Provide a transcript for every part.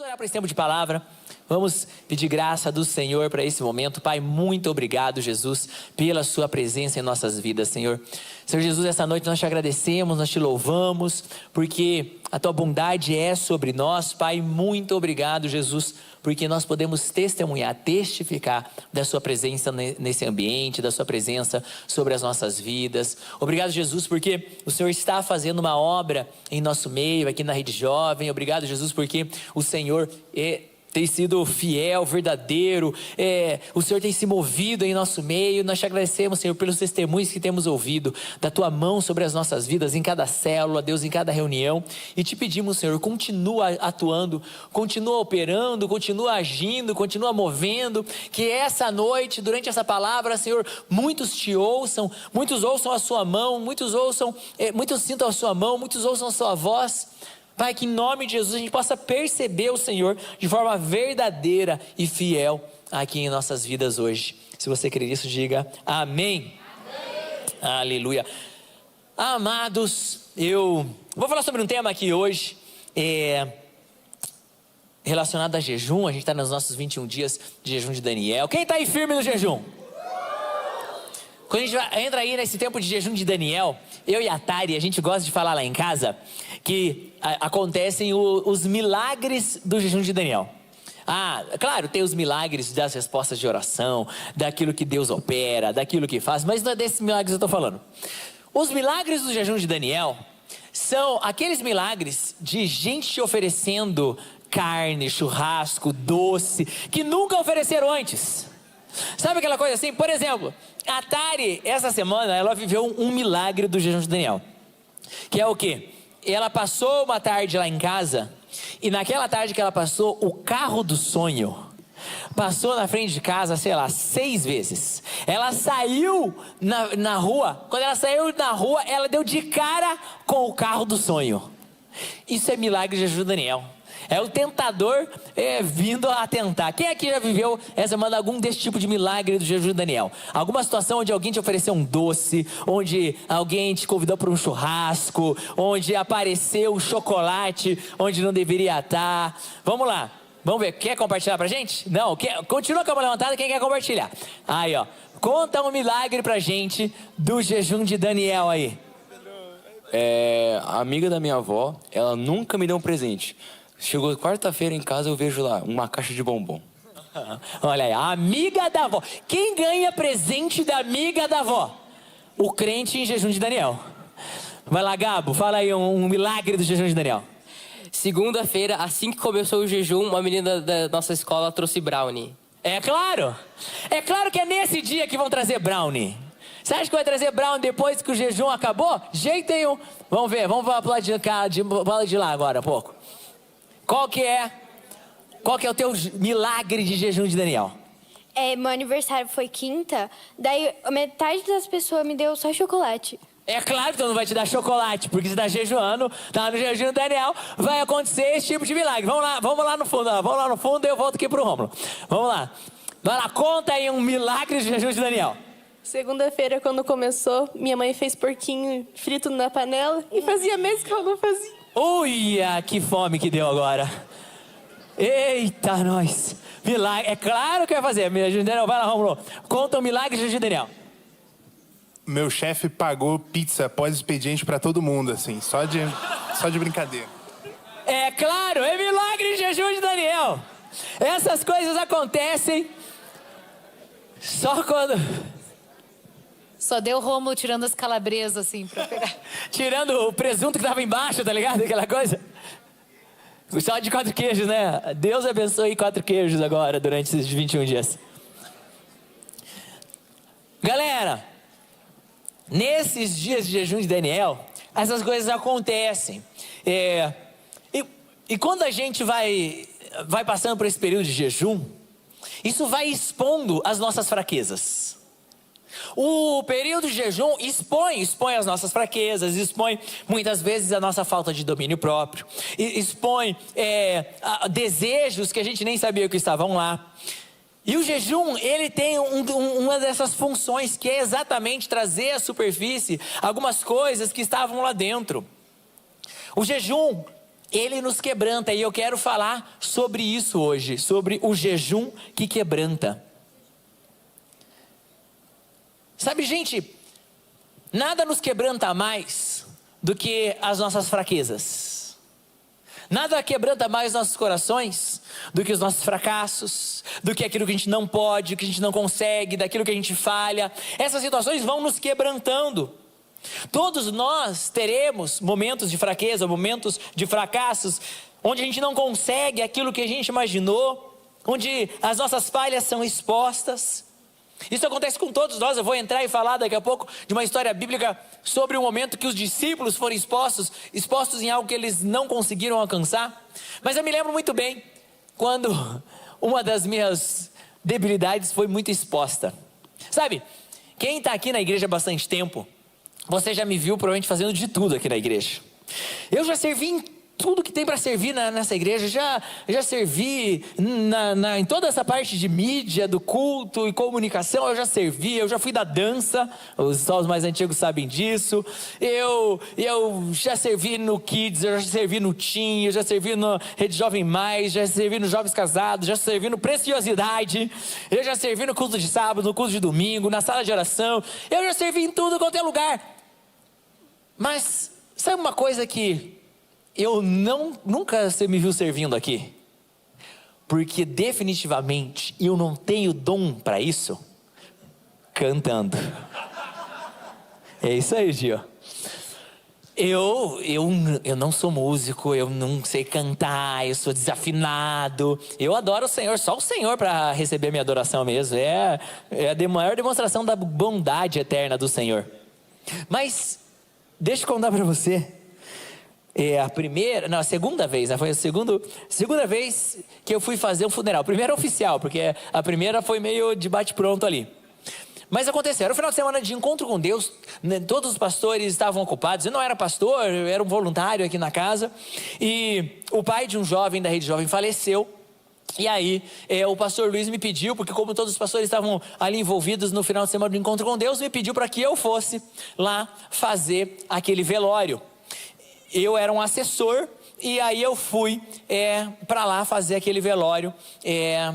orar para esse tempo de palavra. Vamos pedir graça do Senhor para esse momento. Pai, muito obrigado, Jesus, pela sua presença em nossas vidas, Senhor. Senhor Jesus, essa noite nós te agradecemos, nós te louvamos, porque a tua bondade é sobre nós. Pai, muito obrigado, Jesus, porque nós podemos testemunhar, testificar da sua presença nesse ambiente, da sua presença sobre as nossas vidas. Obrigado, Jesus, porque o Senhor está fazendo uma obra em nosso meio, aqui na Rede Jovem. Obrigado, Jesus, porque o Senhor tem sido fiel, verdadeiro, o Senhor tem se movido em nosso meio. Nós te agradecemos, Senhor, pelos testemunhos que temos ouvido, da tua mão sobre as nossas vidas, em cada célula, Deus, em cada reunião, e te pedimos, Senhor, continua atuando, continua operando, continua agindo, continua movendo, que essa noite, durante essa palavra, Senhor, muitos te ouçam, muitos ouçam a sua mão, muitos sintam a sua mão, muitos ouçam a sua voz. Pai, que em nome de Jesus a gente possa perceber o Senhor de forma verdadeira e fiel aqui em nossas vidas hoje. Se você crer nisso, diga amém. Amém. Aleluia. Amados, eu vou falar sobre um tema aqui hoje, relacionado a jejum. A gente está nos nossos 21 dias de jejum de Daniel. Quem está aí firme no jejum? Quando a gente entra aí nesse tempo de jejum de Daniel, eu e a Tari, a gente gosta de falar lá em casa que acontecem os milagres do jejum de Daniel. Claro, tem os milagres das respostas de oração, daquilo que Deus opera, daquilo que faz, mas não é desses milagres que eu estou falando. Os milagres do jejum de Daniel são aqueles milagres de gente te oferecendo carne, churrasco, doce, que nunca ofereceram antes. Sabe aquela coisa assim? Por exemplo, a Tari, essa semana, ela viveu um milagre do jejum de Daniel. Que é o quê? Ela passou uma tarde lá em casa, e naquela tarde que ela passou, o carro do sonho passou na frente de casa, sei lá, 6 vezes. Ela saiu na rua. Quando ela saiu na rua, ela deu de cara com o carro do sonho. Isso é milagre de jejum de Daniel. É o tentador vindo a tentar. Quem aqui já viveu essa semana algum desse tipo de milagre do jejum de Daniel? Alguma situação onde alguém te ofereceu um doce, onde alguém te convidou para um churrasco, onde apareceu um chocolate onde não deveria estar. Vamos lá, vamos ver. Quer compartilhar pra gente? Não, continua com a mão levantada, quem quer compartilhar? Aí, ó, conta um milagre pra gente do jejum de Daniel aí. A amiga da minha avó, ela nunca me deu um presente. Chegou quarta-feira em casa, eu vejo lá uma caixa de bombom. Olha aí, a amiga da avó. Quem ganha presente da amiga da avó? O crente em jejum de Daniel. Vai lá, Gabo, fala aí um milagre do jejum de Daniel. Segunda-feira, assim que começou o jejum, uma menina da nossa escola trouxe brownie. É claro que é nesse dia que vão trazer brownie. Você acha que vai trazer brownie depois que o jejum acabou? Jeito nenhum. Vamos ver, vamos para o lado de lá agora um pouco. Qual que é o teu milagre de jejum de Daniel? Meu aniversário foi quinta, daí metade das pessoas me deu só chocolate. É claro que tu não vai te dar chocolate, porque você está jejuando, tá no jejum de Daniel, vai acontecer esse tipo de milagre. Vamos lá no fundo, e eu volto aqui pro Rômulo. Vamos lá. Vai lá, conta aí um milagre de jejum de Daniel. Segunda-feira, quando começou, minha mãe fez porquinho frito na panela e fazia meses que ela não fazia. Uia, que fome que deu agora. Eita, nós. Milagre, é claro que vai fazer. Daniel, vai lá, Rômulo. Conta um milagre de jejum de Daniel. Meu chefe pagou pizza pós-expediente pra todo mundo, assim, só de brincadeira. É claro, é milagre de jejum de Daniel. Essas coisas acontecem só quando... Só deu o Rômulo tirando as calabresas, assim, pra pegar. Tirando o presunto que tava embaixo, tá ligado? Aquela coisa. Só de 4 queijos, né? Deus abençoe 4 queijos agora, durante esses 21 dias. Galera, nesses dias de jejum de Daniel, essas coisas acontecem. E quando a gente vai passando por esse período de jejum, isso vai expondo as nossas fraquezas. O período de jejum expõe as nossas fraquezas, expõe muitas vezes a nossa falta de domínio próprio, expõe desejos que a gente nem sabia que estavam lá. E o jejum, ele tem uma dessas funções, que é exatamente trazer à superfície algumas coisas que estavam lá dentro. O jejum ele nos quebranta, e eu quero falar sobre isso hoje, sobre o jejum que quebranta. Sabe, gente, nada nos quebranta mais do que as nossas fraquezas. Nada quebranta mais nossos corações do que os nossos fracassos, do que aquilo que a gente não pode, que a gente não consegue, daquilo que a gente falha. Essas situações vão nos quebrantando. Todos nós teremos momentos de fraqueza, momentos de fracassos, onde a gente não consegue aquilo que a gente imaginou, onde as nossas falhas são expostas. Isso acontece com todos nós. Eu vou entrar e falar daqui a pouco de uma história bíblica sobre um momento que os discípulos foram expostos em algo que eles não conseguiram alcançar. Mas eu me lembro muito bem quando uma das minhas debilidades foi muito exposta. Sabe, quem está aqui na igreja há bastante tempo, você já me viu provavelmente fazendo de tudo aqui na igreja. Eu já servi em tudo que tem para servir nessa igreja. Já servi em toda essa parte de mídia, do culto e comunicação. Eu já servi, eu já fui da dança. Só os mais antigos sabem disso. Eu já servi no Kids, eu já servi no Teen, eu já servi no Rede Jovem Mais, já servi no Jovens Casados, já servi no Preciosidade, eu já servi no culto de sábado, no culto de domingo, na sala de oração. Eu já servi em tudo quanto é lugar. Mas sabe uma coisa que nunca você me viu servindo aqui? Porque definitivamente eu não tenho dom para isso. Cantando. É isso aí, Gio. Eu não sou músico, eu não sei cantar, eu sou desafinado. Eu adoro o Senhor, só o Senhor para receber minha adoração mesmo. É a maior demonstração da bondade eterna do Senhor. Mas deixa eu contar para você. A segunda vez, né? Foi a segunda vez que eu fui fazer um funeral. Primeira oficial, porque a primeira foi meio de bate-pronto ali. Mas aconteceu, era um final de semana de encontro com Deus, né? Todos os pastores estavam ocupados. Eu não era pastor, eu era um voluntário aqui na casa. E o pai de um jovem da Rede Jovem faleceu. E aí, o pastor Luiz me pediu, porque como todos os pastores estavam ali envolvidos no final de semana do encontro com Deus, me pediu para que eu fosse lá fazer aquele velório. Eu era um assessor, e aí eu fui para lá fazer aquele velório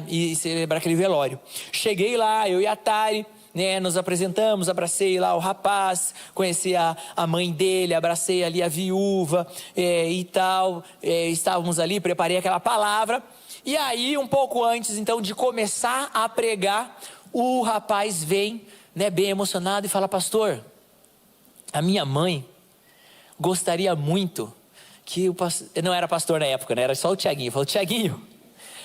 e celebrar aquele velório. Cheguei lá, eu e a Tari, né, nos apresentamos, abracei lá o rapaz, conheci a mãe dele, abracei ali a viúva e tal. Estávamos ali, preparei aquela palavra. E aí, um pouco antes então de começar a pregar, o rapaz vem, né, bem emocionado e fala: pastor, a minha mãe gostaria muito que o pastor... Eu não era pastor na época, né? Era só o Tiaguinho. Falou: Tiaguinho,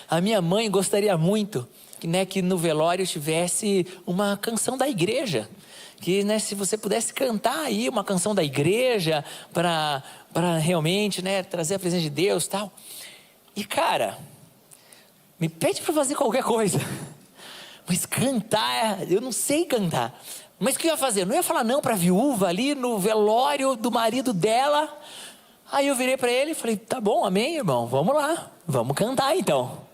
a minha mãe gostaria muito que no velório tivesse uma canção da igreja. Que, né, se você pudesse cantar aí uma canção da igreja para realmente, né, trazer a presença de Deus e tal. E cara, me pede para fazer qualquer coisa. Mas cantar, eu não sei cantar. Mas o que eu ia fazer? Eu não ia falar não para a viúva ali no velório do marido dela. Aí eu virei para ele e falei: tá bom, amém, irmão, vamos lá, vamos cantar então.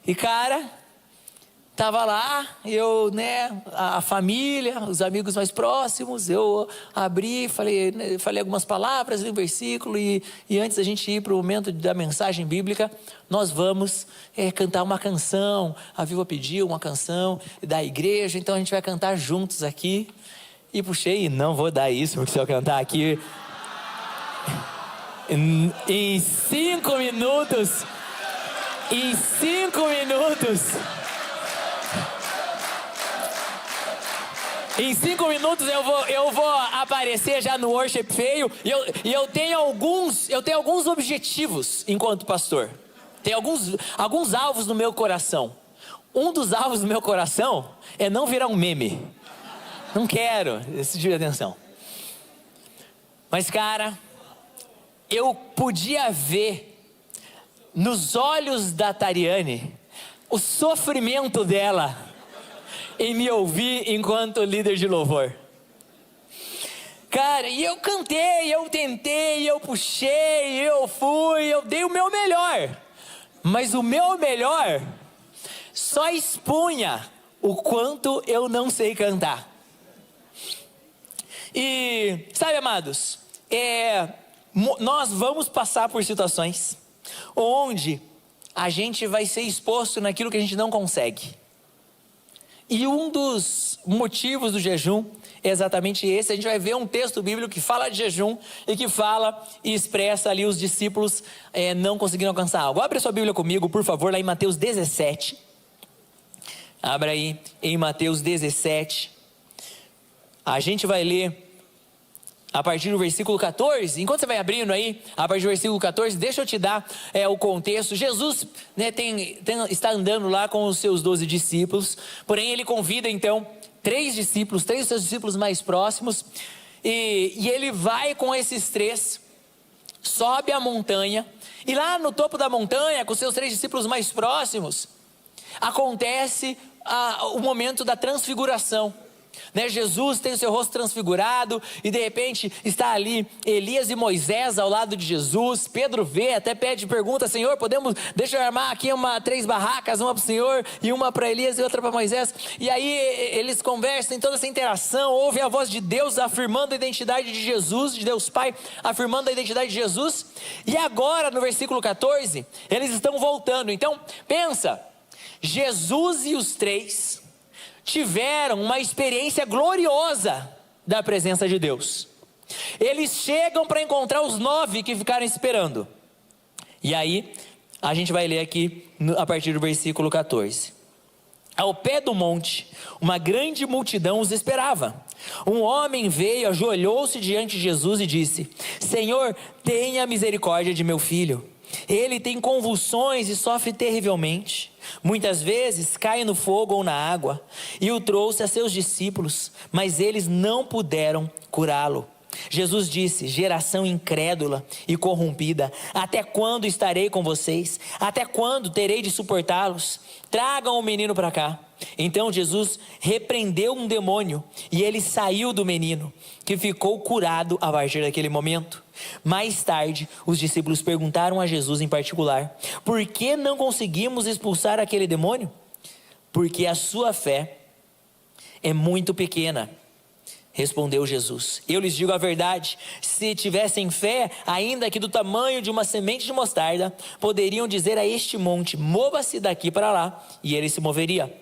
E cara, tava lá, eu, né, a família, os amigos mais próximos, eu abri, falei algumas palavras, li um versículo, e antes da gente ir para o momento da mensagem bíblica, nós vamos cantar uma canção. A viúva pediu uma canção da igreja, então a gente vai cantar juntos aqui. E puxei, e não vou dar isso, porque se eu cantar aqui em 5 minutos, Em 5 minutos eu vou aparecer já no worship feio. E eu tenho alguns objetivos enquanto pastor. Tem alguns alvos no meu coração. Um dos alvos do meu coração é não virar um meme. Não quero esse tipo de atenção. Mas cara, eu podia ver nos olhos da Tariane o sofrimento dela em me ouvir enquanto líder de louvor. Cara, e eu cantei, eu tentei, eu puxei, eu fui, eu dei o meu melhor. Mas o meu melhor só expunha o quanto eu não sei cantar. E, sabe, amados, nós vamos passar por situações onde a gente vai ser exposto naquilo que a gente não consegue. E um dos motivos do jejum é exatamente esse. A gente vai ver um texto bíblico que fala de jejum e que fala e expressa ali os discípulos não conseguindo alcançar algo. Abre a sua Bíblia comigo, por favor, lá em Mateus 17. Abra aí em Mateus 17. A gente vai ler a partir do versículo 14. Enquanto você vai abrindo aí, a partir do versículo 14, deixa eu te dar o contexto. Jesus está andando lá com os seus 12 discípulos, porém ele convida então três dos seus discípulos mais próximos, e ele vai com esses três, sobe a montanha, e lá no topo da montanha, com seus 3 discípulos mais próximos, acontece o momento da transfiguração. Jesus tem o seu rosto transfigurado e de repente está ali Elias e Moisés ao lado de Jesus. Pedro vê, até pergunta: Senhor, deixa eu armar aqui 3 barracas, uma para o Senhor e uma para Elias e outra para Moisés. E aí eles conversam, em toda essa interação, ouve a voz de Deus afirmando a identidade de Jesus, de Deus Pai afirmando a identidade de Jesus. E agora no versículo 14 eles estão voltando. Então pensa, Jesus e os 3 tiveram uma experiência gloriosa da presença de Deus. Eles chegam para encontrar os 9 que ficaram esperando. E aí, a gente vai ler aqui a partir do versículo 14. Ao pé do monte, uma grande multidão os esperava. Um homem veio, ajoelhou-se diante de Jesus e disse: Senhor, tenha misericórdia de meu filho. Ele tem convulsões e sofre terrivelmente. Muitas vezes cai no fogo ou na água. E o trouxe a seus discípulos, mas eles não puderam curá-lo. Jesus disse: geração incrédula e corrompida, até quando estarei com vocês? Até quando terei de suportá-los? Tragam o menino para cá. Então Jesus repreendeu um demônio e ele saiu do menino, que ficou curado a partir daquele momento. Mais tarde, os discípulos perguntaram a Jesus em particular: por que não conseguimos expulsar aquele demônio? Porque a sua fé é muito pequena, respondeu Jesus. Eu lhes digo a verdade: se tivessem fé, ainda que do tamanho de uma semente de mostarda, poderiam dizer a este monte: mova-se daqui para lá, e ele se moveria.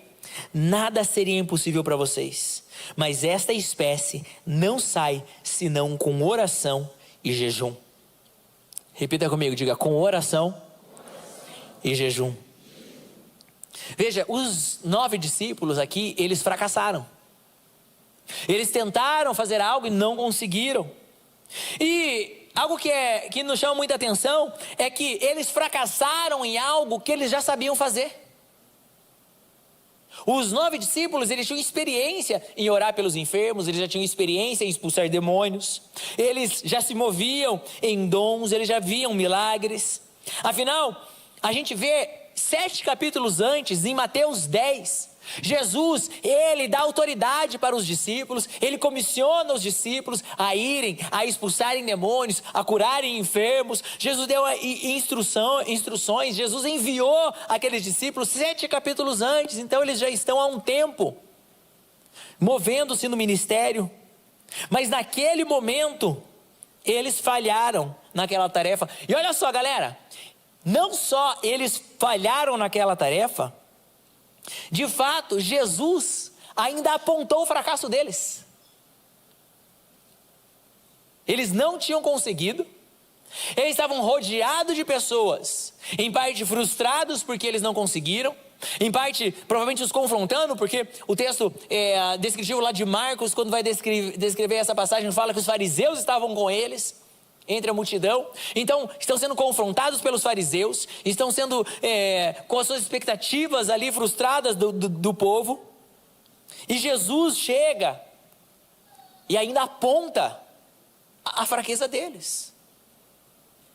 Nada seria impossível para vocês, mas esta espécie não sai senão com oração e jejum. Repita comigo, diga: com oração e jejum. Veja, os 9 discípulos aqui, eles fracassaram. Eles tentaram fazer algo e não conseguiram. E algo que nos chama muita atenção é que eles fracassaram em algo que eles já sabiam fazer. Os 9 discípulos, eles tinham experiência em orar pelos enfermos, eles já tinham experiência em expulsar demônios, eles já se moviam em dons, eles já viam milagres. Afinal, a gente vê 7 capítulos antes, em Mateus 10, Jesus, ele dá autoridade para os discípulos, ele comissiona os discípulos a irem, a expulsarem demônios, a curarem enfermos. Jesus deu instruções, Jesus enviou aqueles discípulos 7 capítulos antes, então eles já estão há um tempo movendo-se no ministério. Mas naquele momento, eles falharam naquela tarefa. E olha só, galera, não só eles falharam naquela tarefa, de fato, Jesus ainda apontou o fracasso deles. Eles não tinham conseguido. Eles estavam rodeados de pessoas, em parte frustrados porque eles não conseguiram, em parte provavelmente os confrontando, porque o texto descritivo lá de Marcos, quando vai descrever essa passagem, fala que os fariseus estavam com eles, entre a multidão. Então estão sendo confrontados pelos fariseus, estão sendo com as suas expectativas ali frustradas do povo. E Jesus chega e ainda aponta a fraqueza deles.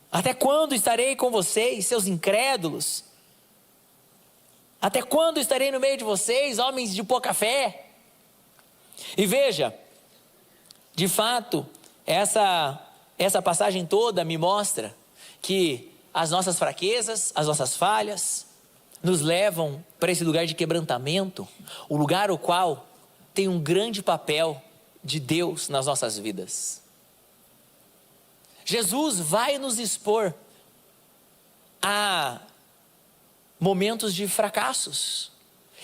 Até quando estarei com vocês, seus incrédulos? Até quando estarei no meio de vocês, homens de pouca fé? E veja, de fato, essa passagem toda me mostra que as nossas fraquezas, as nossas falhas, nos levam para esse lugar de quebrantamento, o lugar o qual tem um grande papel de Deus nas nossas vidas. Jesus vai nos expor a momentos de fracassos.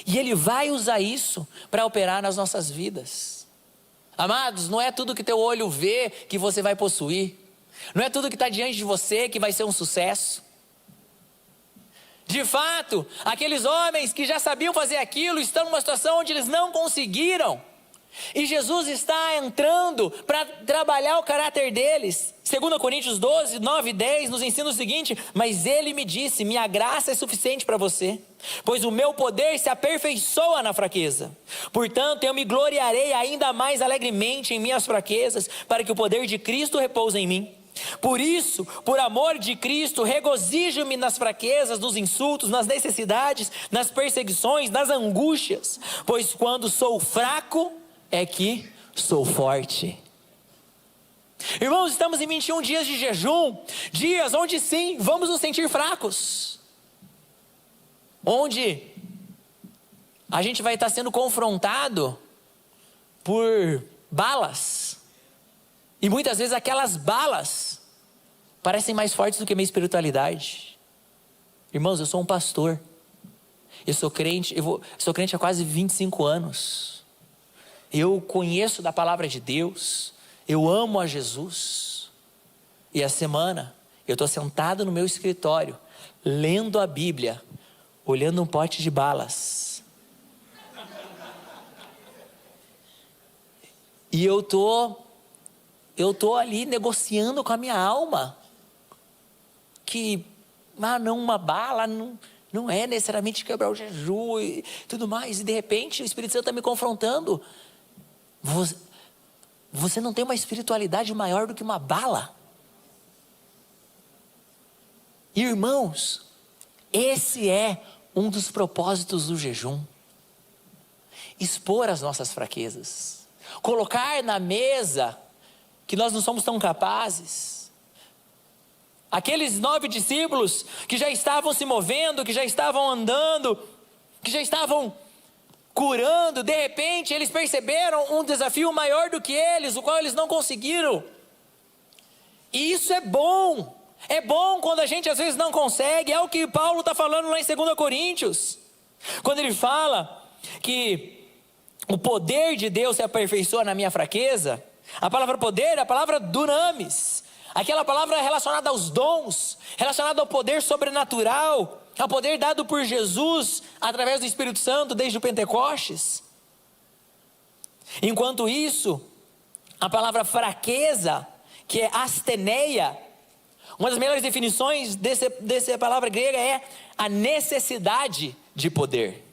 E Ele vai usar isso para operar nas nossas vidas. Amados, não é tudo que teu olho vê que você vai possuir. Não é tudo que está diante de você que vai ser um sucesso. De fato, aqueles homens que já sabiam fazer aquilo estão numa situação onde eles não conseguiram. E Jesus está entrando para trabalhar o caráter deles. 2 Coríntios 12, 9 e 10 nos ensina o seguinte: mas Ele me disse, minha graça é suficiente para você, pois o meu poder se aperfeiçoa na fraqueza. Portanto, eu me gloriarei ainda mais alegremente em minhas fraquezas, para que o poder de Cristo repouse em mim. Por isso, por amor de Cristo, regozijo-me nas fraquezas, nos insultos, nas necessidades, nas perseguições, nas angústias, pois quando sou fraco, é que sou forte. Irmãos, estamos em 21 dias de jejum, dias onde sim, vamos nos sentir fracos, onde a gente vai estar sendo confrontado por balas, e muitas vezes aquelas balas parecem mais fortes do que a minha espiritualidade. Irmãos, eu sou um pastor, eu sou crente há quase 25 anos, eu conheço da palavra de Deus, eu amo a Jesus, e a semana eu estou sentado no meu escritório, lendo a Bíblia, olhando um pote de balas, e eu tô ali negociando com a minha alma, que não, uma bala não é necessariamente quebrar o jejum e tudo mais, e de repente o Espírito Santo está me confrontando. Você não tem uma espiritualidade maior do que uma bala? Irmãos, esse é um dos propósitos do jejum: expor as nossas fraquezas, colocar na mesa que nós não somos tão capazes. Aqueles 9 discípulos que já estavam se movendo, que já estavam andando, que já estavam curando, de repente eles perceberam um desafio maior do que eles, o qual eles não conseguiram. E isso é bom quando a gente às vezes não consegue. É o que Paulo está falando lá em 2 Coríntios, quando ele fala que o poder de Deus se aperfeiçoa na minha fraqueza. A palavra poder é a palavra dunamis, aquela palavra relacionada aos dons, relacionada ao poder sobrenatural, ao poder dado por Jesus através do Espírito Santo desde o Pentecostes. Enquanto isso, a palavra fraqueza, que é asteneia, uma das melhores definições dessa palavra grega é a necessidade de poder.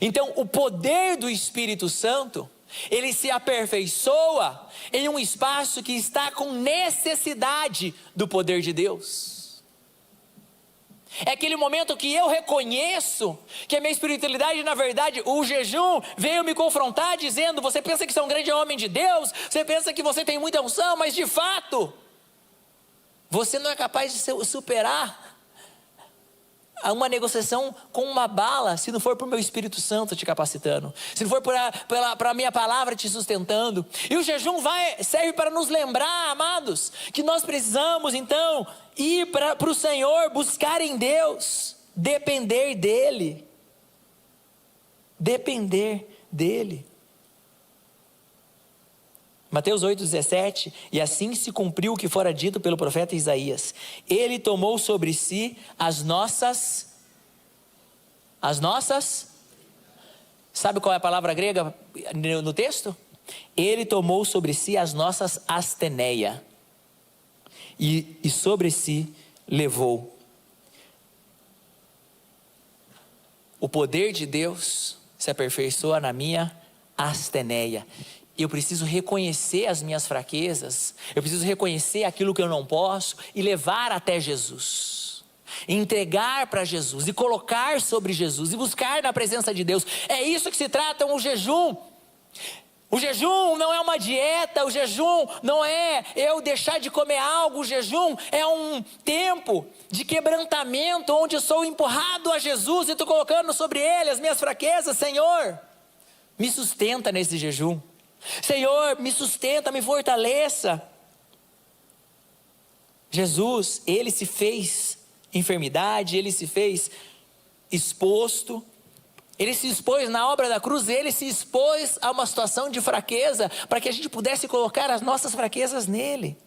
Então, o poder do Espírito Santo, ele se aperfeiçoa em um espaço que está com necessidade do poder de Deus. É aquele momento que eu reconheço que a minha espiritualidade, na verdade, o jejum veio me confrontar dizendo: você pensa que você é um grande homem de Deus, você pensa que você tem muita unção, mas de fato, você não é capaz de superar uma negociação com uma bala, se não for por meu Espírito Santo te capacitando, se não for pela minha palavra te sustentando. E o jejum serve para nos lembrar, amados, que nós precisamos então ir para o Senhor, buscar em Deus, depender dEle. Depender dEle. Mateus 8,17, e assim se cumpriu o que fora dito pelo profeta Isaías: Ele tomou sobre si as nossas, sabe qual é a palavra grega no texto? Ele tomou sobre si as nossas asteneia, e sobre si levou. O poder de Deus se aperfeiçoa na minha asteneia. Eu preciso reconhecer as minhas fraquezas, eu preciso reconhecer aquilo que eu não posso e levar até Jesus, entregar para Jesus e colocar sobre Jesus e buscar na presença de Deus. É isso que se trata o jejum. O jejum não é uma dieta, o jejum não é eu deixar de comer algo, o jejum é um tempo de quebrantamento, onde eu sou empurrado a Jesus e estou colocando sobre Ele as minhas fraquezas. Senhor, me sustenta nesse jejum. Senhor, me sustenta, me fortaleça. Jesus, ele se fez enfermidade, ele se fez exposto, ele se expôs na obra da cruz, ele se expôs a uma situação de fraqueza, para que a gente pudesse colocar as nossas fraquezas nele.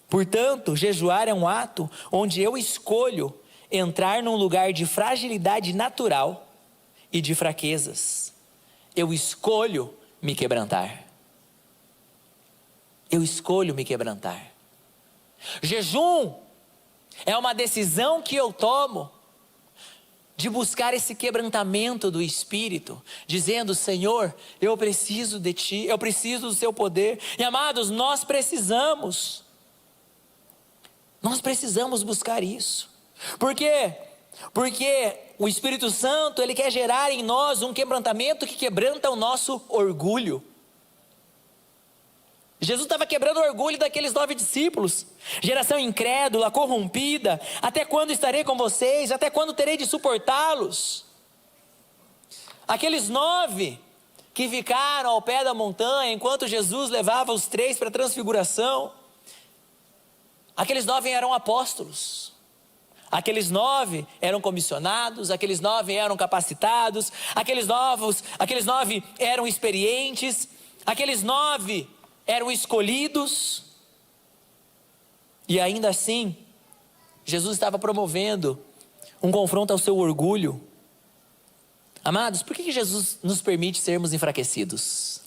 Portanto, jejuar é um ato onde eu escolho entrar num lugar de fragilidade natural e de fraquezas. Eu escolho me quebrantar. Eu escolho me quebrantar. Jejum é uma decisão que eu tomo de buscar esse quebrantamento do Espírito, dizendo: Senhor, eu preciso de Ti, eu preciso do Seu poder. E amados, nós precisamos buscar isso. Por quê? Porque o Espírito Santo, ele quer gerar em nós um quebrantamento que quebranta o nosso orgulho. Jesus estava quebrando o orgulho daqueles 9 discípulos. Geração incrédula, corrompida. Até quando estarei com vocês? Até quando terei de suportá-los? Aqueles 9 que ficaram ao pé da montanha enquanto Jesus levava os 3 para a transfiguração. Aqueles 9 eram apóstolos. Aqueles 9 eram comissionados. Aqueles 9 eram capacitados. Aqueles 9 eram experientes. Aqueles 9 eram escolhidos, e ainda assim, Jesus estava promovendo um confronto ao seu orgulho. Amados, por que Jesus nos permite sermos enfraquecidos?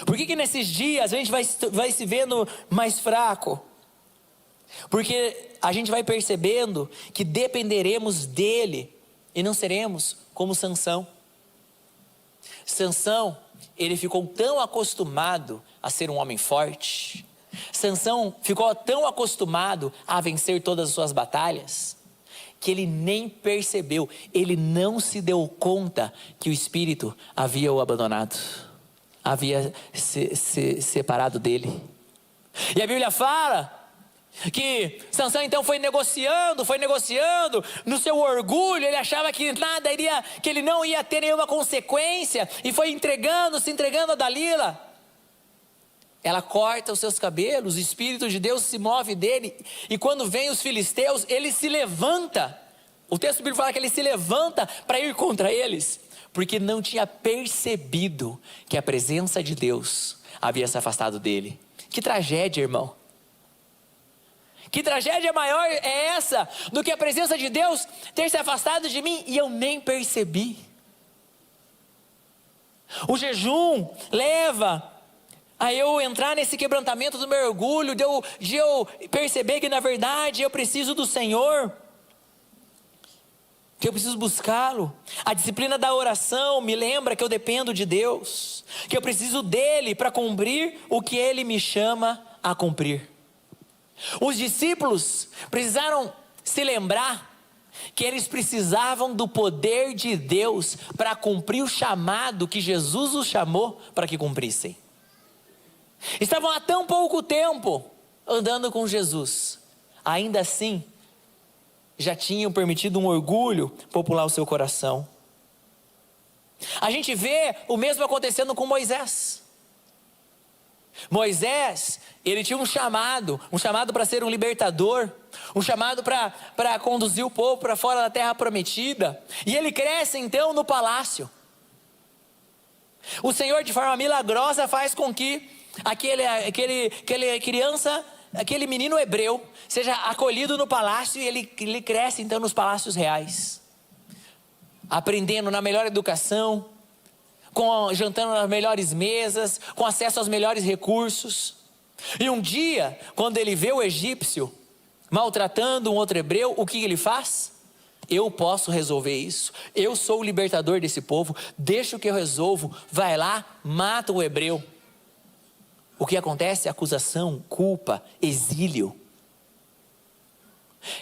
Por que nesses dias a gente vai se vendo mais fraco? Porque a gente vai percebendo que dependeremos dele e não seremos como Sansão. Sansão, ele ficou tão acostumado a ser um homem forte. Sansão ficou tão acostumado a vencer todas as suas batalhas, que ele nem percebeu, ele não se deu conta que o Espírito havia o abandonado, havia se separado dele. E a Bíblia fala que Sansão então foi negociando, no seu orgulho, ele achava que nada iria, que ele não ia ter nenhuma consequência, e foi se entregando a Dalila. Ela corta os seus cabelos, o Espírito de Deus se move dele, e quando vem os filisteus, ele se levanta. O texto bíblico fala que ele se levanta para ir contra eles, porque não tinha percebido que a presença de Deus havia se afastado dele. Que tragédia, irmão. Que tragédia maior é essa do que a presença de Deus ter se afastado de mim e eu nem percebi? O leva a eu entrar nesse quebrantamento do meu orgulho, de eu perceber que na verdade eu preciso do Senhor, que eu preciso buscá-lo. A disciplina da oração me lembra que eu dependo de Deus, que eu preciso dele para cumprir o que ele me chama a cumprir. Os discípulos precisaram se lembrar que eles precisavam do poder de Deus para cumprir o chamado que Jesus os chamou para que cumprissem. Estavam há tão pouco tempo andando com Jesus, ainda assim já tinham permitido um orgulho popular o seu coração. A gente vê o mesmo acontecendo com Moisés. Moisés, ele tinha um chamado para ser um libertador, um chamado para conduzir o povo para fora da terra prometida, e ele cresce então no palácio. O Senhor, de forma milagrosa, faz com que aquele criança, aquele menino hebreu, seja acolhido no palácio, e ele cresce então nos reais, aprendendo na melhor educação, jantando nas melhores mesas, com acesso aos melhores recursos. E um dia, quando ele vê o egípcio maltratando um outro hebreu, o que ele faz? Eu posso resolver isso, eu sou o libertador desse povo, deixa o que eu resolvo, vai lá, mata o hebreu. O que acontece? Acusação, culpa, exílio.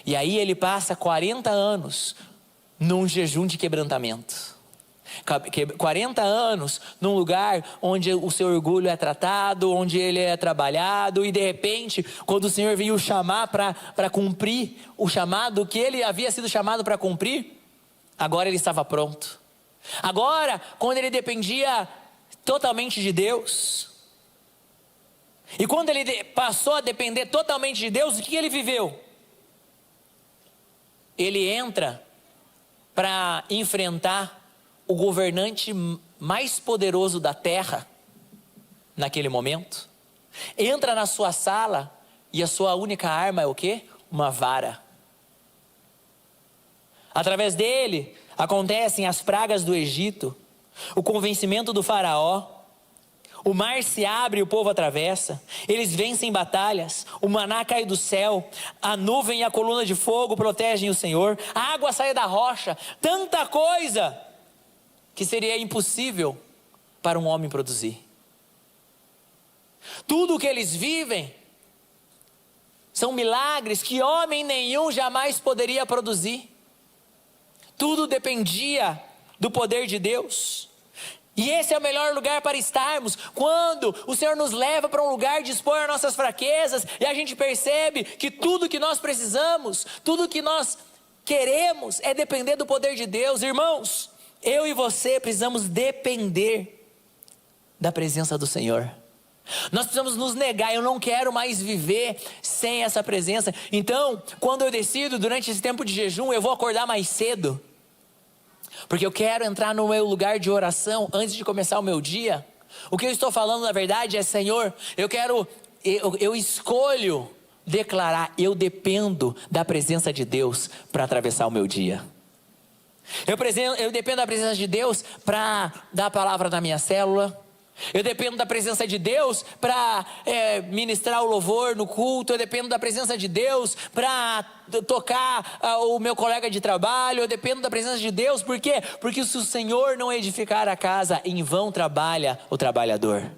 E aí ele passa 40 anos num jejum de quebrantamento. 40 anos num lugar onde o seu orgulho é tratado, onde ele é trabalhado, e de repente, quando o Senhor veio chamar para cumprir o chamado que ele havia sido chamado para cumprir, agora ele estava pronto. Agora, quando ele dependia totalmente de Deus, E quando ele passou a depender totalmente de Deus, o que ele viveu? Ele entra para enfrentar o governante mais poderoso da terra, naquele momento. Entra na sua sala e a sua única arma é o quê? Uma vara. Através dele acontecem as pragas do Egito, o convencimento do faraó, o mar se abre e o povo atravessa, eles vencem batalhas, o maná cai do céu, a nuvem e a coluna de fogo protegem o Senhor, a água sai da rocha, tanta coisa que seria impossível para um homem produzir. Tudo o que eles vivem são milagres que homem nenhum jamais poderia produzir. Tudo dependia do poder de Deus. E esse é o melhor lugar para estarmos, quando o Senhor nos leva para um lugar de expor as nossas fraquezas, e a gente percebe que tudo que nós precisamos, tudo que nós queremos é depender do poder de Deus. Irmãos, eu e você precisamos depender da presença do Senhor. Nós precisamos nos negar, eu não quero mais viver sem essa presença. Então, quando eu decido durante esse tempo de jejum, eu vou acordar mais cedo, porque eu quero entrar no meu lugar de oração antes de começar o meu dia. O que eu estou falando na verdade é: Senhor, eu escolho declarar, eu dependo da presença de Deus para atravessar o meu dia. Eu dependo da presença de Deus para dar a palavra na minha célula. Eu dependo da presença de Deus para ministrar o louvor no culto. Eu dependo da presença de Deus para tocar o meu colega de trabalho. Eu dependo da presença de Deus, por quê? Porque se o Senhor não edificar a casa, em vão trabalha o trabalhador.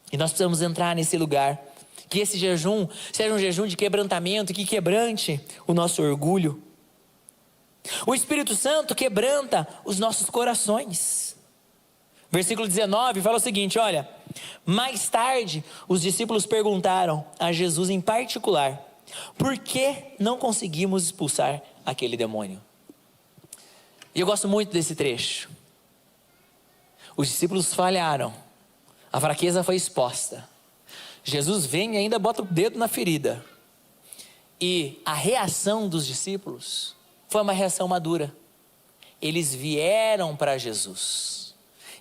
E nós precisamos entrar nesse lugar, que esse jejum seja um jejum de quebrantamento, que quebrante o nosso orgulho. O Espírito Santo quebranta os nossos corações. Versículo 19 fala o seguinte, olha: mais tarde os discípulos perguntaram a Jesus em particular, por que não conseguimos expulsar aquele demônio? E eu gosto muito desse trecho. Os discípulos falharam, a fraqueza foi exposta, Jesus vem e ainda bota o dedo na ferida, e a reação dos discípulos foi uma reação madura. Eles vieram para Jesus,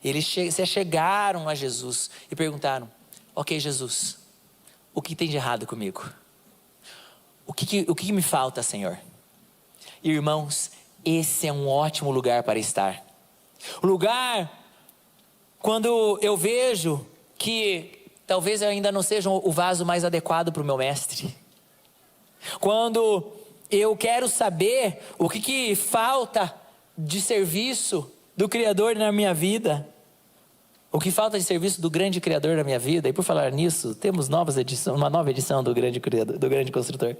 eles se chegaram a Jesus e perguntaram: ok, Jesus, o que tem de errado comigo? O que me falta, Senhor? Irmãos, esse é um ótimo lugar para estar. O lugar quando eu vejo que talvez eu ainda não seja o vaso mais adequado para o meu mestre. Quando eu quero saber o que falta de serviço do Criador na minha vida. O que falta de serviço do grande Criador na minha vida. E por falar nisso, temos uma nova edição do grande Criador, do grande Construtor.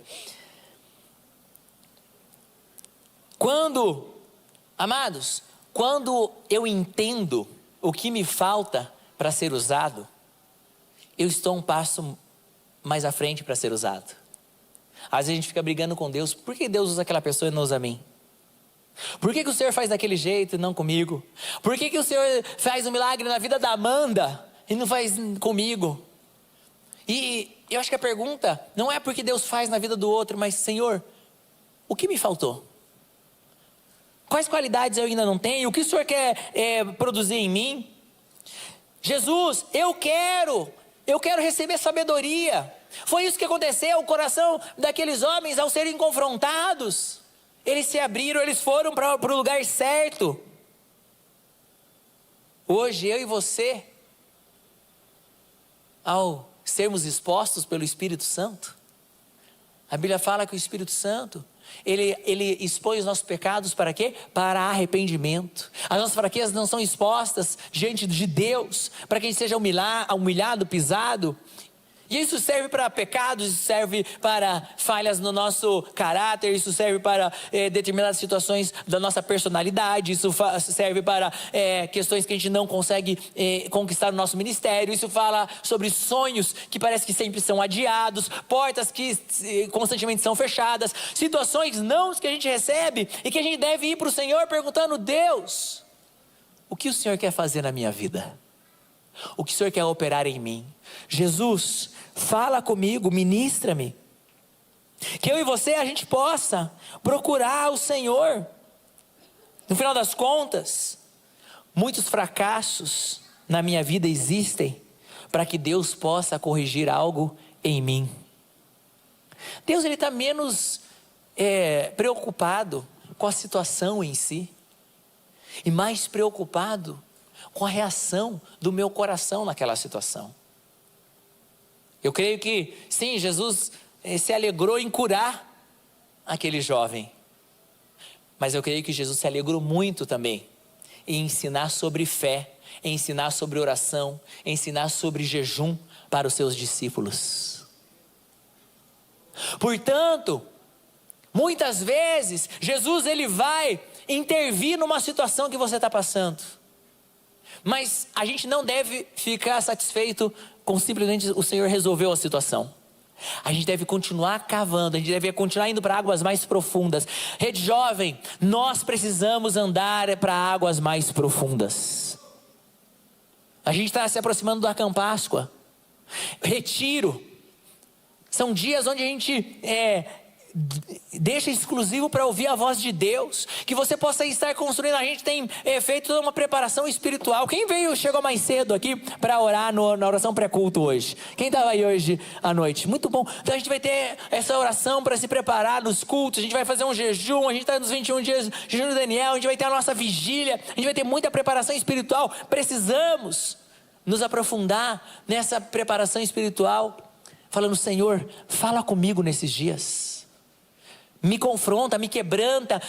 Amados, quando eu entendo o que me falta para ser usado, eu estou um passo mais à frente para ser usado. Às vezes a gente fica brigando com Deus: por que Deus usa aquela pessoa e não usa a mim? Por que o Senhor faz daquele jeito e não comigo? Por que o Senhor faz um milagre na vida da Amanda e não faz comigo? E eu acho que a pergunta não é porque Deus faz na vida do outro, mas: Senhor, o que me faltou? Quais qualidades eu ainda não tenho? O que o Senhor quer produzir em mim? Jesus, eu quero receber sabedoria. Foi isso que aconteceu, o coração daqueles homens ao serem confrontados. Eles se abriram, eles foram para o lugar certo. Hoje, eu e você, ao sermos expostos pelo Espírito Santo, a Bíblia fala que o Espírito Santo, ele expõe os nossos pecados para quê? Para arrependimento. As nossas fraquezas não são expostas diante de Deus, para que a gente seja humilhado, pisado. E isso serve para pecados, isso serve para falhas no nosso caráter, isso serve para determinadas situações da nossa personalidade, isso serve para questões que a gente não consegue conquistar no nosso ministério, isso fala sobre sonhos que parece que sempre são adiados, portas que constantemente são fechadas, situações não que a gente recebe e que a gente deve ir para o Senhor perguntando: Deus, o que o Senhor quer fazer na minha vida? O que o Senhor quer operar em mim? Jesus, fala comigo, ministra-me. Que eu e você, a gente possa procurar o Senhor. No final das contas, muitos fracassos na minha vida existem para que Deus possa corrigir algo em mim. Deus, Ele está menos preocupado com a situação em si e mais preocupado com a reação do meu coração naquela situação. Eu creio que, sim, Jesus se alegrou em curar aquele jovem. Mas eu creio que Jesus se alegrou muito também em ensinar sobre fé, em ensinar sobre oração, em ensinar sobre jejum para os seus discípulos. Portanto, muitas vezes, Jesus ele vai intervir numa situação que você está passando. Mas a gente não deve ficar satisfeito com simplesmente o Senhor resolveu a situação. A gente deve continuar cavando, a gente deve continuar indo para águas mais profundas. Rede Jovem, nós precisamos andar para águas mais profundas. A gente está se aproximando do Arcam Páscoa. Retiro. São dias onde a gente deixa exclusivo para ouvir a voz de Deus, que você possa estar construindo. A gente tem feito toda uma preparação espiritual. Quem chegou mais cedo aqui para orar na oração pré-culto hoje? Quem estava aí hoje à noite? Muito bom. Então a gente vai ter essa oração para se preparar nos cultos, a gente vai fazer um jejum, a gente está nos 21 dias de jejum de Daniel, a gente vai ter a nossa vigília, a gente vai ter muita preparação espiritual. Precisamos nos aprofundar nessa preparação espiritual, falando: Senhor, fala comigo nesses dias. Me confronta, me quebranta,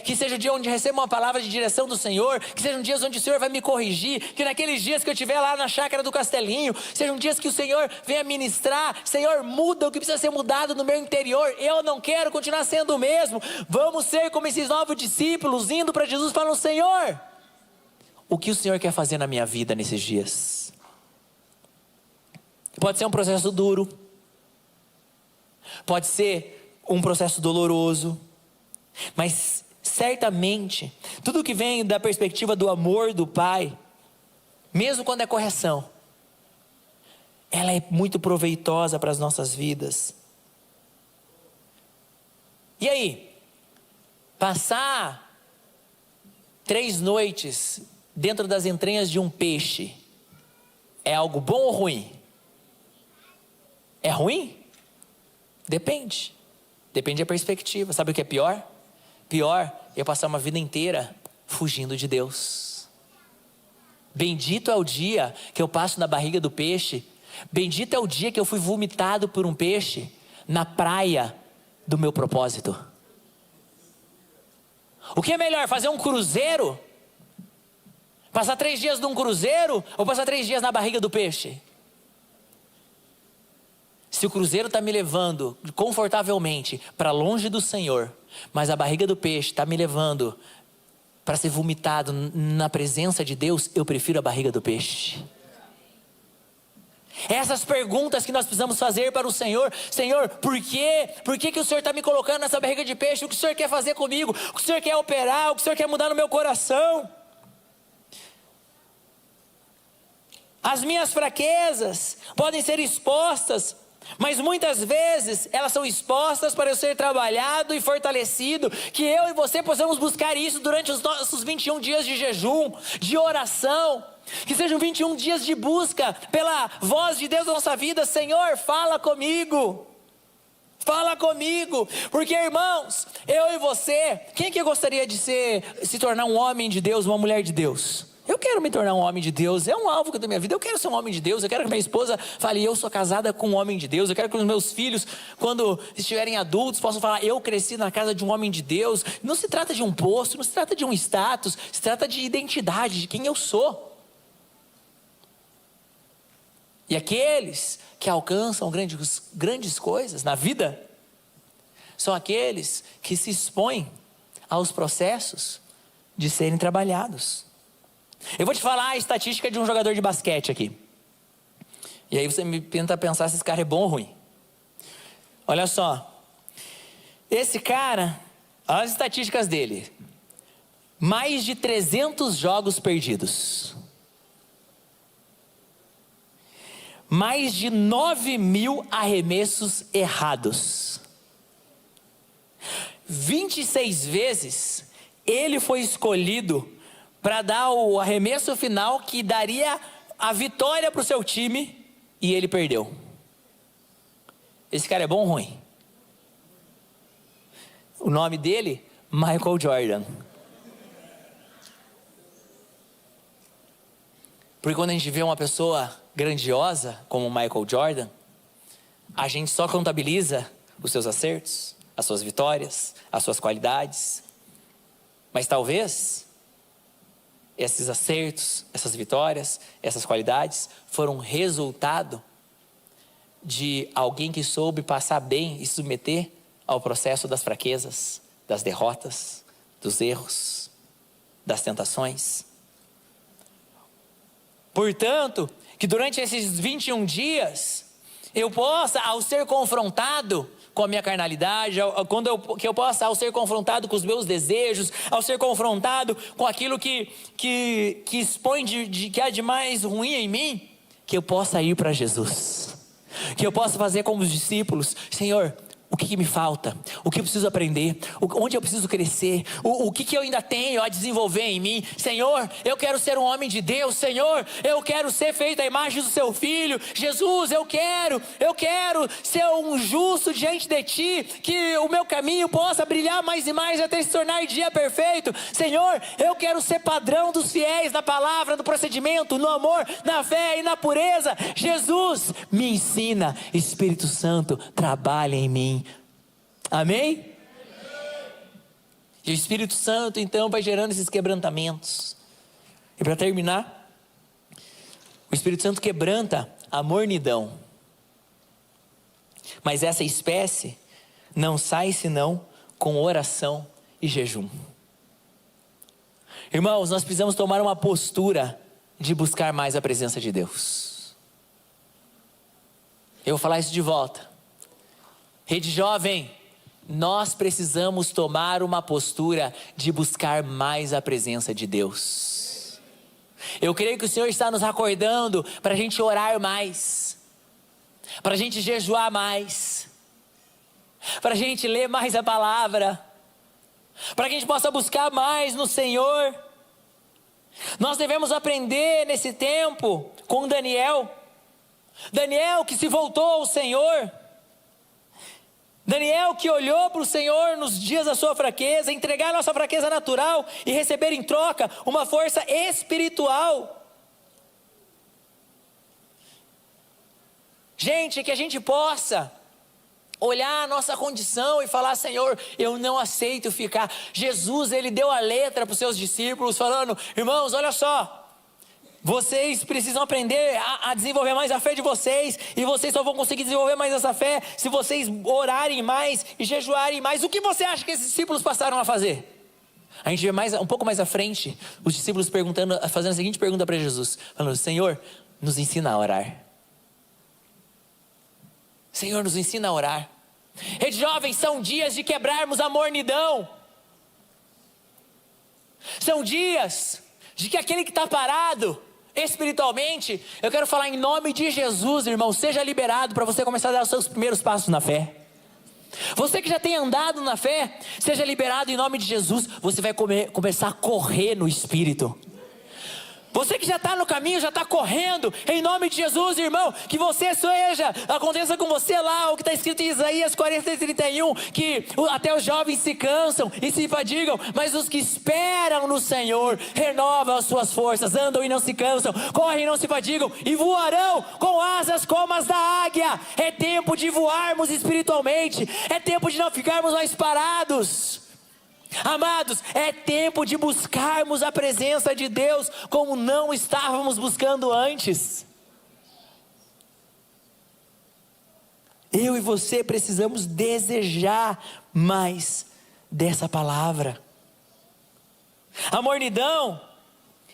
que seja o dia onde receba uma palavra de direção do Senhor, que sejam dias onde o Senhor vai me corrigir, que naqueles dias que eu estiver lá na chácara do Castelinho, sejam dias que o Senhor venha ministrar. Senhor, muda o que precisa ser mudado no meu interior. Eu não quero continuar sendo o mesmo. Vamos ser como esses novos discípulos, indo para Jesus, falando: Senhor, o que o Senhor quer fazer na minha vida nesses dias? Pode ser um processo duro, pode ser um processo doloroso, mas certamente tudo que vem da perspectiva do amor do Pai, mesmo quando é correção, ela é muito proveitosa para as nossas vidas. E aí, passar 3 noites dentro das entranhas de um peixe é algo bom ou ruim? É ruim? Depende da perspectiva. Sabe o que é pior? Pior é passar uma vida inteira fugindo de Deus. Bendito é o dia que eu passo na barriga do peixe. Bendito é o dia que eu fui vomitado por um peixe na praia do meu propósito. O que é melhor, fazer um cruzeiro? Passar 3 dias num cruzeiro ou passar 3 dias na barriga do peixe? Se o cruzeiro está me levando confortavelmente para longe do Senhor, mas a barriga do peixe está me levando para ser vomitado na presença de Deus, eu prefiro a barriga do peixe. Essas perguntas que nós precisamos fazer para o Senhor: Senhor, por que o Senhor está me colocando nessa barriga de peixe? O que o Senhor quer fazer comigo? O que o Senhor quer operar? O que o Senhor quer mudar no meu coração? As minhas fraquezas podem ser expostas, mas muitas vezes elas são expostas para eu ser trabalhado e fortalecido. Que eu e você possamos buscar isso durante os nossos 21 dias de jejum, de oração. Que sejam 21 dias de busca pela voz de Deus na nossa vida. Senhor, fala comigo. Fala comigo. Porque, irmãos, eu e você, quem que gostaria de se tornar um homem de Deus, uma mulher de Deus? Eu quero me tornar um homem de Deus, é um alvo da minha vida. Eu quero ser um homem de Deus, eu quero que minha esposa fale: eu sou casada com um homem de Deus. Eu quero que os meus filhos, quando estiverem adultos, possam falar: eu cresci na casa de um homem de Deus. Não se trata de um posto, não se trata de um status, se trata de identidade, de quem eu sou. E aqueles que alcançam grandes coisas na vida são aqueles que se expõem aos processos de serem trabalhados. Eu vou te falar a estatística de um jogador de basquete aqui. E aí você me tenta pensar se esse cara é bom ou ruim. Olha só. Esse cara, olha as estatísticas dele. Mais de 300 jogos perdidos. mais de 9.000 arremessos errados. 26 vezes ele foi escolhido para dar o arremesso final que daria a vitória para o seu time, e ele perdeu. Esse cara é bom ou ruim? O nome dele, Michael Jordan. Porque quando a gente vê uma pessoa grandiosa como Michael Jordan, a gente só contabiliza os seus acertos, as suas vitórias, as suas qualidades. Mas talvez esses acertos, essas vitórias, essas qualidades foram resultado de alguém que soube passar bem e submeter ao processo das fraquezas, das derrotas, dos erros, das tentações. Portanto, que durante esses 21 dias, eu possa, ao ser confrontado com a minha carnalidade, que eu possa, ao ser confrontado com os meus desejos, ao ser confrontado com aquilo que expõe que há de mais ruim em mim, que eu possa ir para Jesus, que eu possa fazer como os discípulos: Senhor, o que me falta? O que eu preciso aprender? Onde eu preciso crescer? O que eu ainda tenho a desenvolver em mim? Senhor, eu quero ser um homem de Deus. Senhor, eu quero ser feito à imagem do seu Filho. Jesus, eu quero ser um justo diante de Ti, que o meu caminho possa brilhar mais e mais até se tornar dia perfeito. Senhor, eu quero ser padrão dos fiéis na palavra, no procedimento, no amor, na fé e na pureza. Jesus, me ensina. Espírito Santo, trabalha em mim. Amém? E o Espírito Santo então vai gerando esses quebrantamentos. E para terminar, o Espírito Santo quebranta a mornidão. Mas essa espécie não sai senão com oração e jejum. Irmãos, nós precisamos tomar uma postura de buscar mais a presença de Deus. Eu vou falar isso de volta. Rede Jovem, nós precisamos tomar uma postura de buscar mais a presença de Deus. Eu creio que o Senhor está nos acordando para a gente orar mais, para a gente jejuar mais, para a gente ler mais a palavra, para que a gente possa buscar mais no Senhor. Nós devemos aprender nesse tempo com Daniel que se voltou ao Senhor. Daniel que olhou para o Senhor nos dias da sua fraqueza, entregar a nossa fraqueza natural e receber em troca uma força espiritual. Gente, que a gente possa olhar a nossa condição e falar: Senhor, eu não aceito ficar. Jesus, ele deu a letra para os seus discípulos falando: irmãos, olha só, vocês precisam aprender a desenvolver mais a fé de vocês, e vocês só vão conseguir desenvolver mais essa fé se vocês orarem mais e jejuarem mais. O que você acha que esses discípulos passaram a fazer? A gente vê um pouco mais à frente os discípulos fazendo a seguinte pergunta para Jesus, falando: Senhor, nos ensina a orar. Senhor, nos ensina a orar. Rede Jovem, são dias de quebrarmos a mornidão. São dias de que aquele que está parado espiritualmente, eu quero falar em nome de Jesus, irmão, seja liberado para você começar a dar os seus primeiros passos na fé. Você que já tem andado na fé, seja liberado em nome de Jesus. Você vai começar a correr no Espírito. Você que já está no caminho, já está correndo, em nome de Jesus, irmão, que você aconteça com você lá o que está escrito em Isaías 40:31, que até os jovens se cansam e se fadigam, mas os que esperam no Senhor renovam as suas forças, andam e não se cansam, correm e não se fadigam, e voarão com asas como as da águia. É tempo de voarmos espiritualmente, é tempo de não ficarmos mais parados. Amados, é tempo de buscarmos a presença de Deus como não estávamos buscando antes. Eu e você precisamos desejar mais dessa palavra. A mornidão,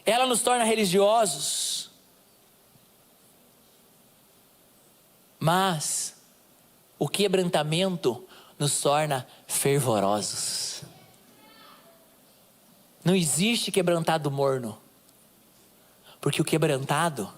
ela nos torna religiosos, mas o quebrantamento nos torna fervorosos. Não existe quebrantado morno, porque o quebrantado,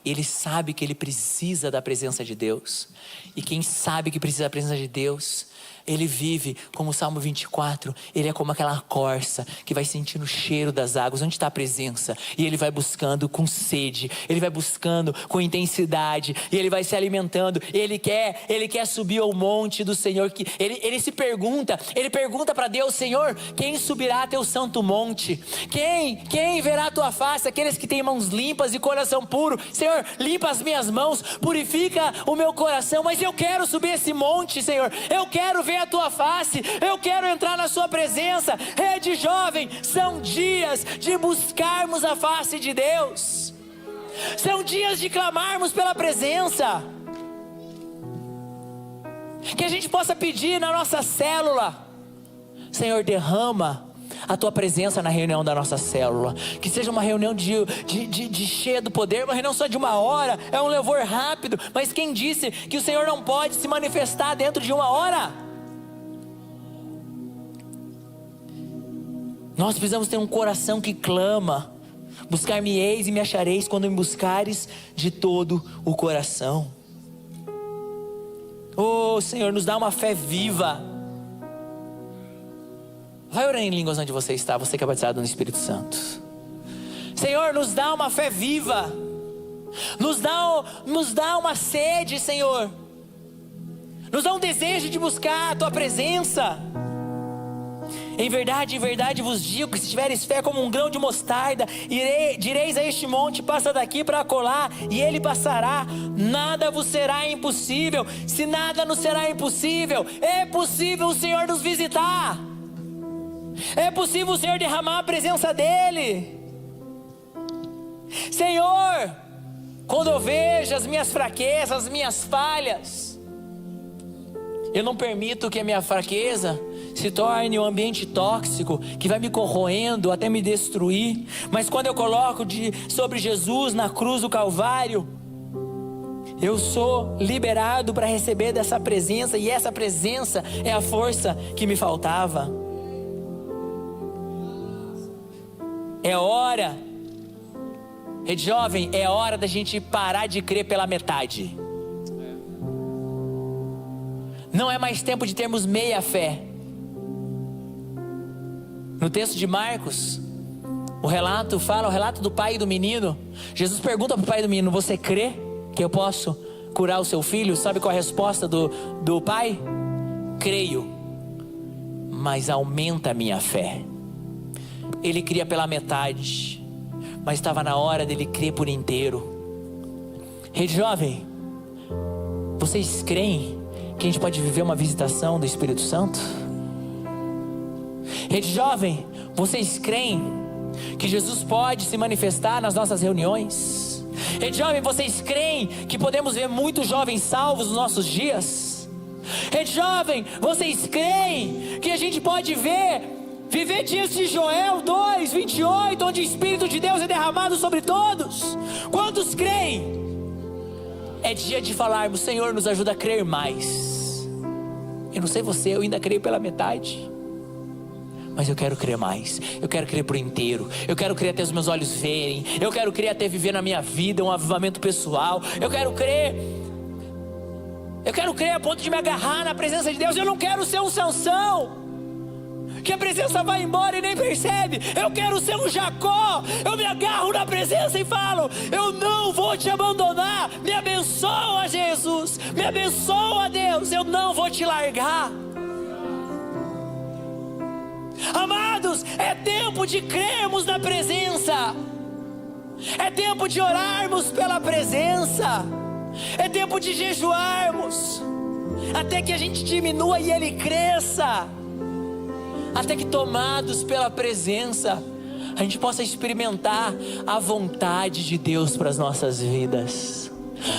ele sabe que ele precisa da presença de Deus. E quem sabe que precisa da presença de Deus, ele vive como o Salmo 24, ele é como aquela corça que vai sentindo o cheiro das águas, onde está a presença, e ele vai buscando com sede, ele vai buscando com intensidade, e ele vai se alimentando, ele quer subir ao monte do Senhor, que ele pergunta para Deus: Senhor, quem subirá a teu santo monte? Quem verá a tua face? Aqueles que têm mãos limpas e coração puro. Senhor, limpa as minhas mãos, purifica o meu coração, mas eu quero subir esse monte, Senhor, eu quero ver a tua face, eu quero entrar na sua presença. Rede Jovem, são dias de buscarmos a face de Deus, são dias de clamarmos pela presença, que a gente possa pedir na nossa célula: Senhor, derrama a tua presença na reunião da nossa célula, que seja uma reunião de cheia do poder, uma reunião só de 1 hora, é um louvor rápido, mas quem disse que o Senhor não pode se manifestar dentro de 1 hora? Nós precisamos ter um coração que clama: buscar-me-eis e me achareis quando me buscares de todo o coração. Oh Senhor, nos dá uma fé viva. Vai orar em línguas onde você está, você que é batizado no Espírito Santo. Senhor, nos dá uma fé viva, nos dá uma sede, Senhor, nos dá um desejo de buscar a tua presença. Em verdade vos digo que se tiveres fé como um grão de mostarda, direis a este monte: passa daqui para acolá, e ele passará. Nada vos será impossível. Se nada nos será impossível, é possível o Senhor nos visitar, é possível o Senhor derramar a presença dEle. Senhor, quando eu vejo as minhas fraquezas, as minhas falhas, eu não permito que a minha fraqueza se torne um ambiente tóxico que vai me corroendo até me destruir. Mas quando eu coloco sobre Jesus na cruz do Calvário, eu sou liberado para receber dessa presença, e essa presença é a força que me faltava. É hora, Rede Jovem, é hora da gente parar de crer pela metade. Não é mais tempo de termos meia fé. No texto de Marcos, o relato do pai e do menino. Jesus pergunta para o pai do menino: você crê que eu posso curar o seu filho? Sabe qual é a resposta do pai? Creio, mas aumenta a minha fé. Ele cria pela metade, mas estava na hora dele crer por inteiro. Rede Jovem, vocês creem que a gente pode viver uma visitação do Espírito Santo? Rede Jovem, vocês creem que Jesus pode se manifestar nas nossas reuniões? Rede Jovem, vocês creem que podemos ver muitos jovens salvos nos nossos dias? Rede Jovem, vocês creem que a gente pode viver dias de Joel 2:28, onde o Espírito de Deus é derramado sobre todos? Quantos creem? É dia de falarmos: Senhor, nos ajuda a crer mais. Eu não sei você, eu ainda creio pela metade, mas eu quero crer mais. Eu quero crer por inteiro. Eu quero crer até os meus olhos verem. Eu quero crer até viver na minha vida um avivamento pessoal. Eu quero crer a ponto de me agarrar na presença de Deus. Eu não quero ser um Sansão que a presença vai embora e nem percebe. Eu quero ser um Jacó. Eu me agarro na presença e falo: eu não vou te abandonar. Me abençoa, Jesus. Me abençoa, Deus. Eu não vou te largar. Amados, é tempo de crermos na presença. É tempo de orarmos pela presença. É tempo de jejuarmos até que a gente diminua e Ele cresça. Até que, tomados pela presença, a gente possa experimentar a vontade de Deus para as nossas vidas.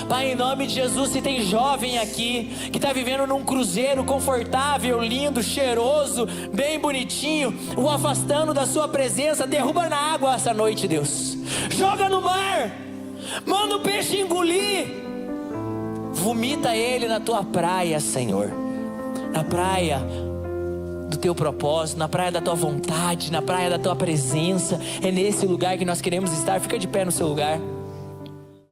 Pai, em nome de Jesus, se tem jovem aqui que está vivendo num cruzeiro confortável, lindo, cheiroso, bem bonitinho, o afastando da sua presença, derruba na água essa noite, Deus. Joga no mar, manda o peixe engolir, vomita ele na tua praia, Senhor. Na praia do teu propósito, na praia da tua vontade, na praia da tua presença. É nesse lugar que nós queremos estar. Fica de pé no seu lugar.